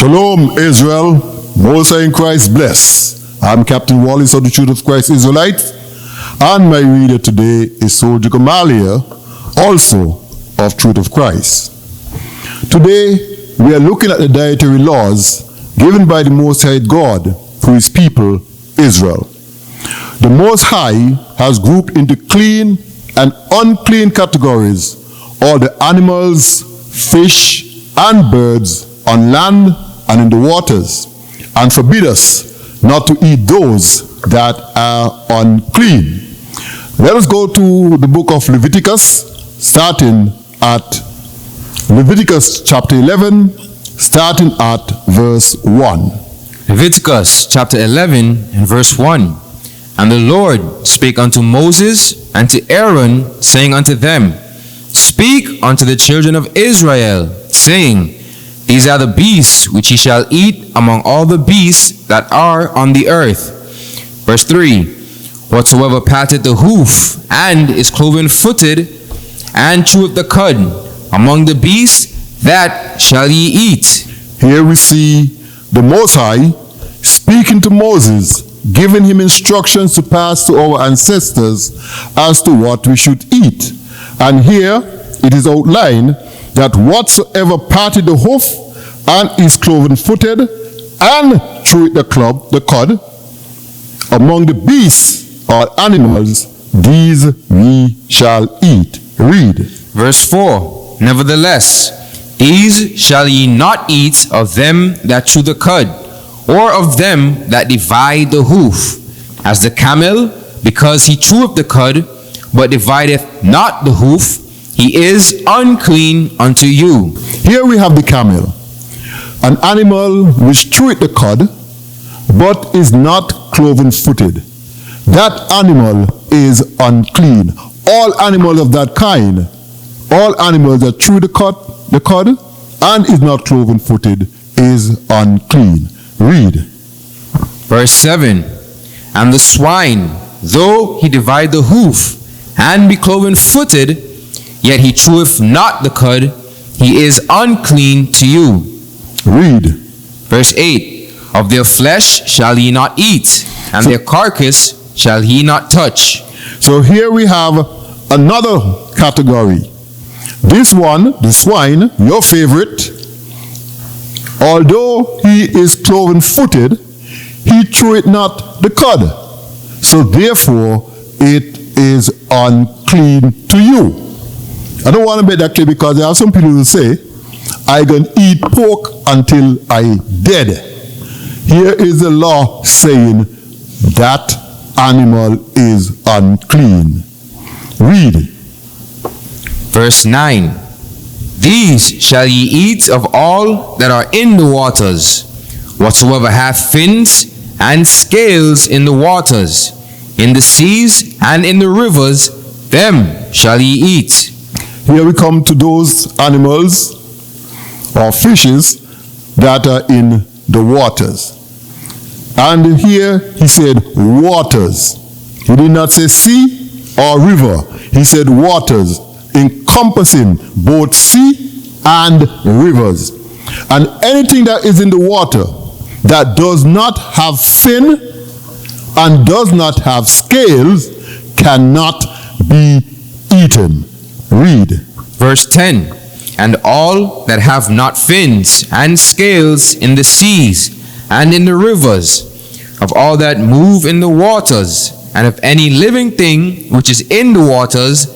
Shalom, Israel. Most High in Christ bless. I'm Captain Wallace of the Truth of Christ Israelites, and my reader today is Soldier Gamaliel, also of Truth of Christ. Today, we are looking at the dietary laws given by the Most High God to his people, Israel. The Most High has grouped into clean and unclean categories all the animals, fish, and birds on land and in the waters, and forbid us not to eat those that are unclean. Let us go to the book of Leviticus, starting at Leviticus chapter 11, starting at verse 1. Leviticus chapter 11 and verse 1. And the Lord spake unto Moses and to Aaron, saying unto them, Speak unto the children of Israel, saying, These are the beasts which ye shall eat among all the beasts that are on the earth. Verse 3. Whatsoever patteth the hoof, and is cloven-footed, and cheweth the cud, among the beasts, that shall ye eat. Here we see the Most High speaking to Moses, giving him instructions to pass to our ancestors as to what we should eat. And here it is outlined that whatsoever parted the hoof and is cloven-footed and cheweth the cud, among the beasts or animals, these we shall eat. Read. Verse 4. Nevertheless, these shall ye not eat of them that chew the cud, or of them that divide the hoof, as the camel, because he cheweth the cud, but divideth not the hoof, he is unclean unto you. Here we have the camel, an animal which cheweth the cud, but is not cloven-footed. That animal is unclean. All animals of that kind, all animals that chew the cud and is not cloven-footed, is unclean. Read. Verse 7. And the swine, though he divide the hoof, and be cloven-footed, yet he cheweth not the cud, he is unclean to you. Read. Verse 8. Of their flesh shall ye not eat, and their carcass shall ye not touch. So here we have another category. This one, the swine, your favorite, although he is cloven-footed, he cheweth not the cud. So therefore, it is unclean to you. I don't want to make that clear because there are some people who say, I can eat pork until I dead. Here is the law saying that animal is unclean. Read. Verse 9. These shall ye eat of all that are in the waters, whatsoever hath fins and scales in the waters, in the seas and in the rivers, them shall ye eat. Here we come to those animals or fishes that are in the waters. And here he said waters. He did not say sea or river. He said waters, encompassing both sea and rivers. And anything that is in the water that does not have fin and does not have scales cannot be eaten. Read. Verse 10. And all that have not fins and scales in the seas and in the rivers, of all that move in the waters, and of any living thing which is in the waters,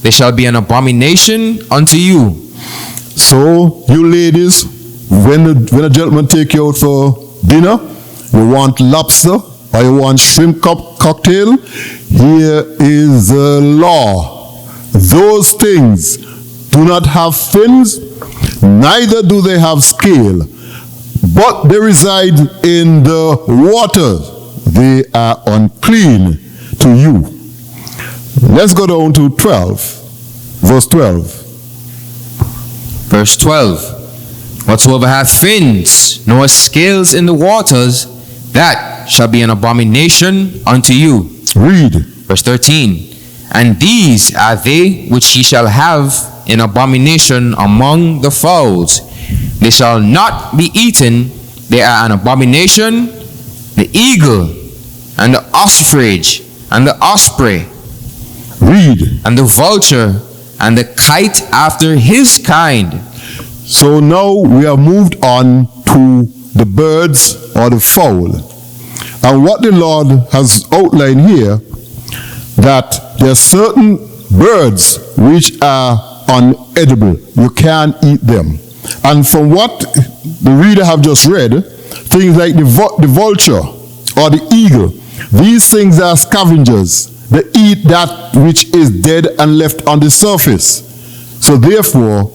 they shall be an abomination unto you. So, you ladies, when a gentleman take you out for dinner, you want lobster or you want shrimp cocktail, here is the law. Those things do not have fins, neither do they have scale, but they reside in the water. They are unclean to you. Let's go down to 12, verse 12. Verse 12. Whatsoever hath fins, nor scales in the waters, that shall be an abomination unto you. Read. Verse 13. And these are they which ye shall have in abomination among the fowls, they shall not be eaten. They are an abomination, the eagle, and the ostrich, and the osprey, Read. and the vulture, and the kite after his kind. So now we have moved on to the birds or the fowl. And what the Lord has outlined here, that there are certain birds which are unedible. You can't eat them. And from what the reader have just read, things like the vulture or the eagle, these things are scavengers. They eat that which is dead and left on the surface. So therefore,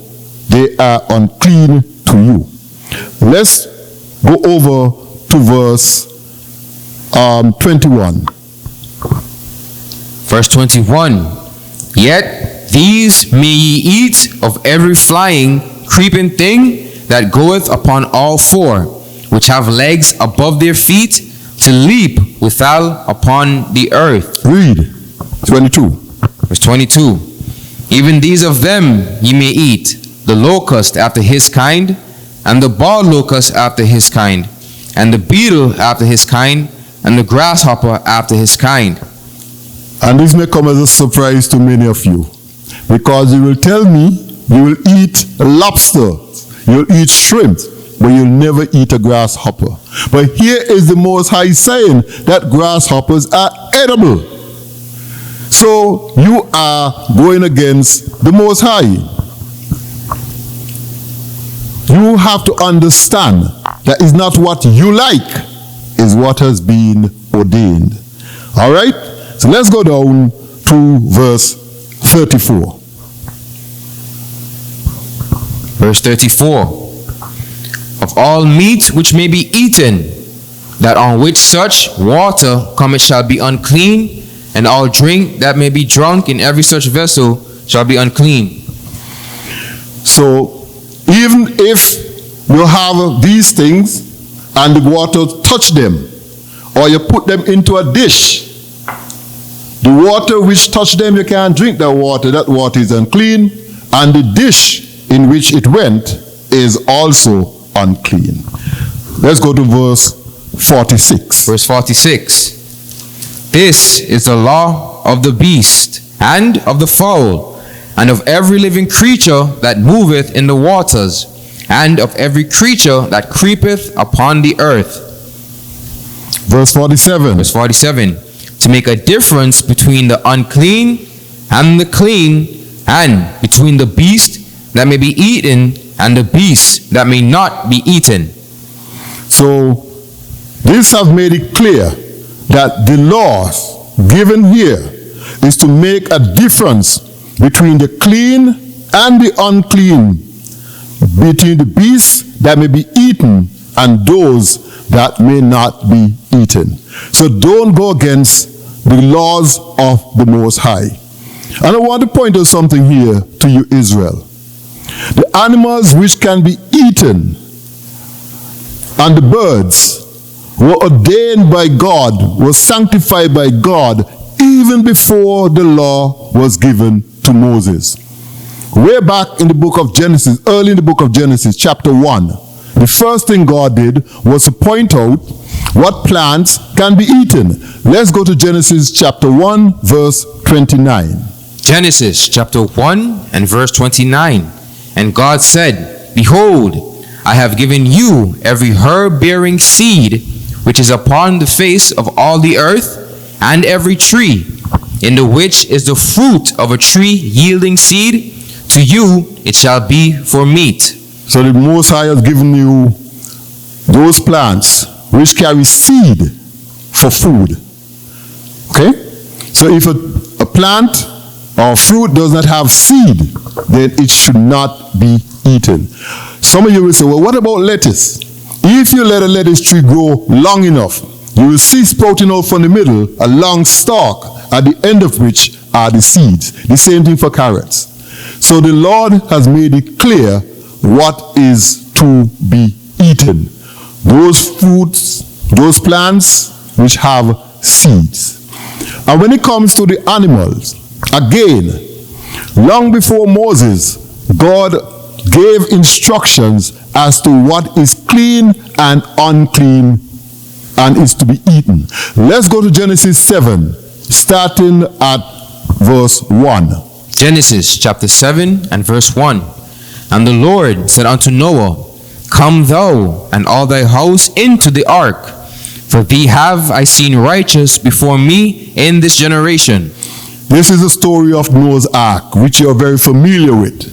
they are unclean to you. Let's go over to verse 21. Verse 21. Yet these may ye eat of every flying, creeping thing that goeth upon all four, which have legs above their feet, to leap withal upon the earth. Read. 22. Verse 22. Even these of them ye may eat, the locust after his kind, and the bald locust after his kind, and the beetle after his kind, and the grasshopper after his kind. And this may come as a surprise to many of you, because you will tell me you will eat lobster, you'll eat shrimp, but you'll never eat a grasshopper. But here is the Most High saying that grasshoppers are edible. So you are going against the Most High. You have to understand that is not what you like, is what has been ordained. All right? So let's go down to verse 34. Verse 34. Of all meat which may be eaten, that on which such water cometh shall be unclean, and all drink that may be drunk in every such vessel shall be unclean. So even if you have these things and the water touch them, or you put them into a dish, the water which touched them, you can't drink that water is unclean, and the dish in which it went is also unclean. Let's go to verse 46. Verse 46. This is the law of the beast, and of the fowl, and of every living creature that moveth in the waters, and of every creature that creepeth upon the earth. Verse 47. Verse 47. To make a difference between the unclean and the clean, and between the beast that may be eaten and the beast that may not be eaten. So this have made it clear that the laws given here is to make a difference between the clean and the unclean, between the beasts that may be eaten and those that may not be eaten. So don't go against the laws of the Most High. And I want to point out something here to you, Israel. The animals which can be eaten and the birds were ordained by God, were sanctified by God, even before the law was given to Moses. Way back in the book of Genesis, early in the book of Genesis, chapter 1, the first thing God did was to point out what plants can be eaten. Let's go to Genesis chapter 1, verse 29. Genesis chapter 1 and verse 29. And God said, Behold, I have given you every herb-bearing seed which is upon the face of all the earth, and every tree, in the which is the fruit of a tree yielding seed. To you it shall be for meat. So the Most High has given you those plants which carry seed for food. Okay? So if a plant or fruit does not have seed, then it should not be eaten. Some of you will say, well, what about lettuce? If you let a lettuce tree grow long enough, you will see sprouting out from the middle a long stalk, at the end of which are the seeds. The same thing for carrots. So the Lord has made it clear what is to be eaten. Those fruits, those plants which have seeds. And when it comes to the animals, again, long before Moses, God gave instructions as to what is clean and unclean and is to be eaten. Let's go to Genesis 7, starting at verse 1. Genesis chapter 7 and verse 1. And the Lord said unto Noah, Come thou and all thy house into the ark, for thee have I seen righteous before me in this generation. This is the story of Noah's ark, which you are very familiar with.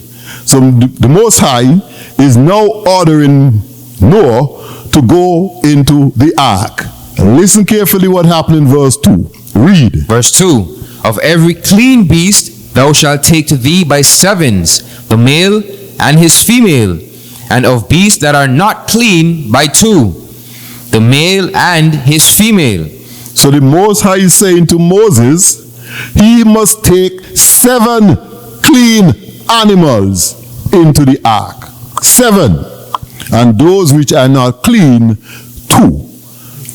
So the Most High is now ordering Noah to go into the ark. And listen carefully what happened in verse 2. Read. Verse 2. Of every clean beast thou shalt take to thee by sevens, the male and his female, and of beasts that are not clean by two, the male and his female. So the Most High is saying to Moses, he must take 7 clean animals into the ark. 7. And those which are not clean, 2.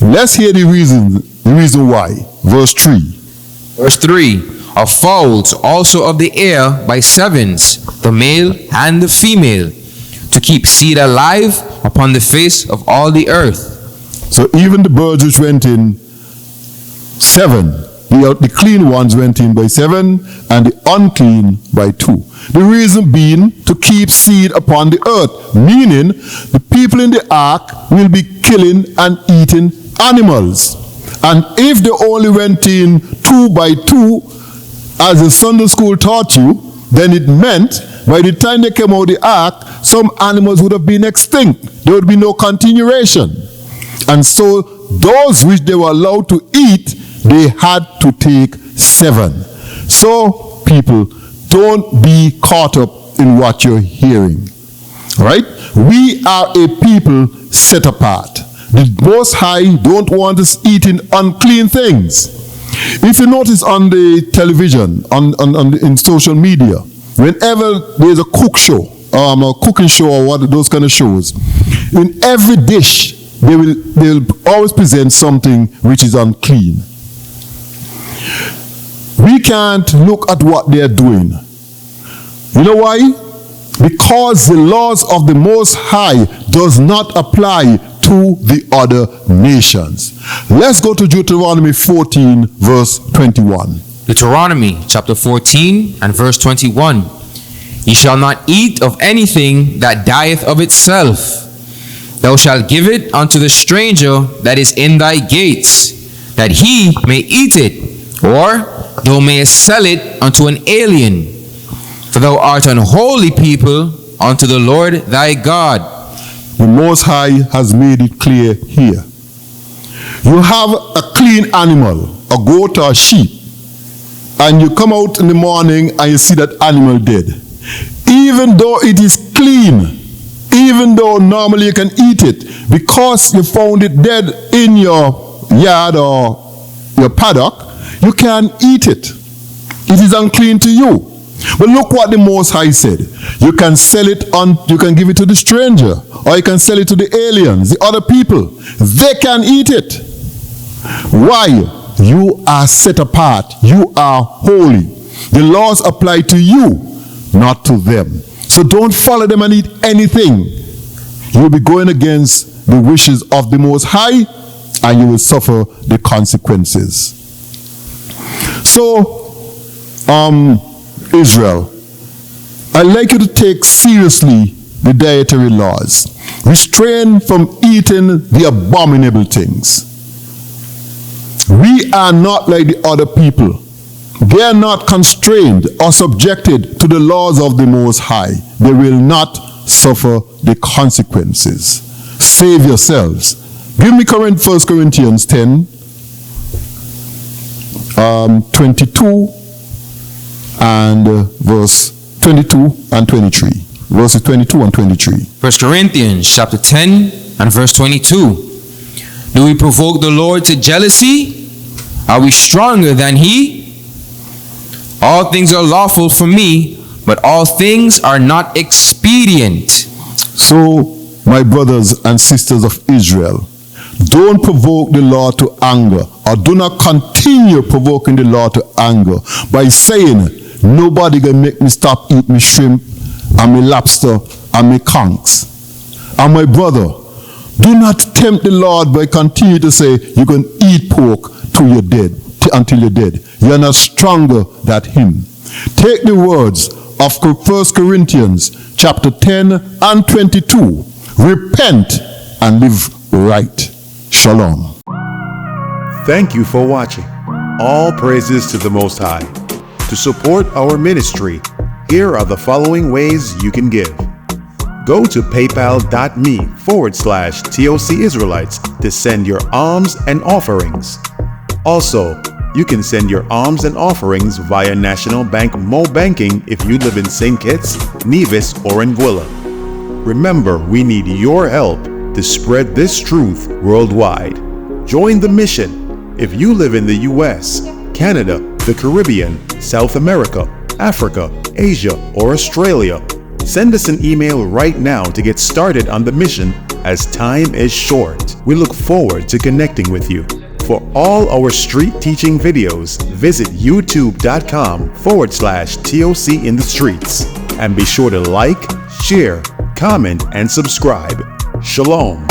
Let's hear the reason why. Verse 3. Verse 3. Of fowls also of the air by sevens, the male and the female, to keep seed alive upon the face of all the earth. So even the birds which went in, 7. The clean ones went in by 7, and the unclean by 2. The reason being to keep seed upon the earth, meaning the people in the ark will be killing and eating animals. And if they only went in 2 by 2, as the Sunday school taught you, then it meant by the time they came out of the ark, some animals would have been extinct. There would be no continuation. And so those which they were allowed to eat, they had to take 7. So, people, don't be caught up in what you're hearing. Right? We are a people set apart. The Most High don't want us eating unclean things. If you notice on the television, in social media, whenever there's a cook show, a cooking show or what those kind of shows, in every dish they'll always present something which is unclean. We can't look at what they're doing. You know why? Because the laws of the Most High does not apply to the other nations. Let's go to Deuteronomy 14 verse 21. Deuteronomy chapter 14 and verse 21. Ye shall not eat of anything that dieth of itself. Thou shalt give it unto the stranger that is in thy gates, that he may eat it, or thou mayest sell it unto an alien. For thou art an holy people unto the Lord thy God. The Most High has made it clear here. You have a clean animal, a goat or a sheep, and you come out in the morning and you see that animal dead. Even though it is clean, even though normally you can eat it, because you found it dead in your yard or your paddock, you can't eat it. It is unclean to you. But look what the Most High said. You can sell it on, you can give it to the stranger, or you can sell it to the aliens, the other people. They can eat it. Why? You are set apart. You are holy. The laws apply to you, not to them. So don't follow them and eat anything. You will be going against the wishes of the Most High, and you will suffer the consequences. So, Israel, I'd like you to take seriously the dietary laws. Restrain from eating the abominable things. We are not like the other people. They are not constrained or subjected to the laws of the Most High. They will not suffer the consequences. Save yourselves. Give me 1 Corinthians 10, 22 and verse 22 and 23. Verses 22 and 23. 1 Corinthians chapter 10 and verse 22. Do we provoke the Lord to jealousy? Are we stronger than he? All things are lawful for me, but all things are not expedient. So, my brothers and sisters of Israel, don't provoke the Lord to anger, or do not continue provoking the Lord to anger by saying, nobody can make me stop eating me shrimp and me lobster and me conchs. And my brother, do not tempt the Lord by continuing to say you can eat pork till you're dead, until you're dead. You're not stronger than him. Take the words of 1 Corinthians chapter 10 and 22. Repent and live right. Shalom. Thank you for watching. All praises to the Most High. To support our ministry, here are the following ways you can give. Go to paypal.me/TOC Israelites to send your alms and offerings. Also, you can send your alms and offerings via National Bank Mo Banking if you live in St. Kitts, Nevis, or Anguilla. Remember, we need your help to spread this truth worldwide. Join the mission if you live in the US, Canada, the Caribbean, South America, Africa, Asia, or Australia. Send us an email right now to get started on the mission, as time is short. We look forward to connecting with you. For all our street teaching videos, visit youtube.com/TOC in the streets. And be sure to like, share, comment, and subscribe. Shalom.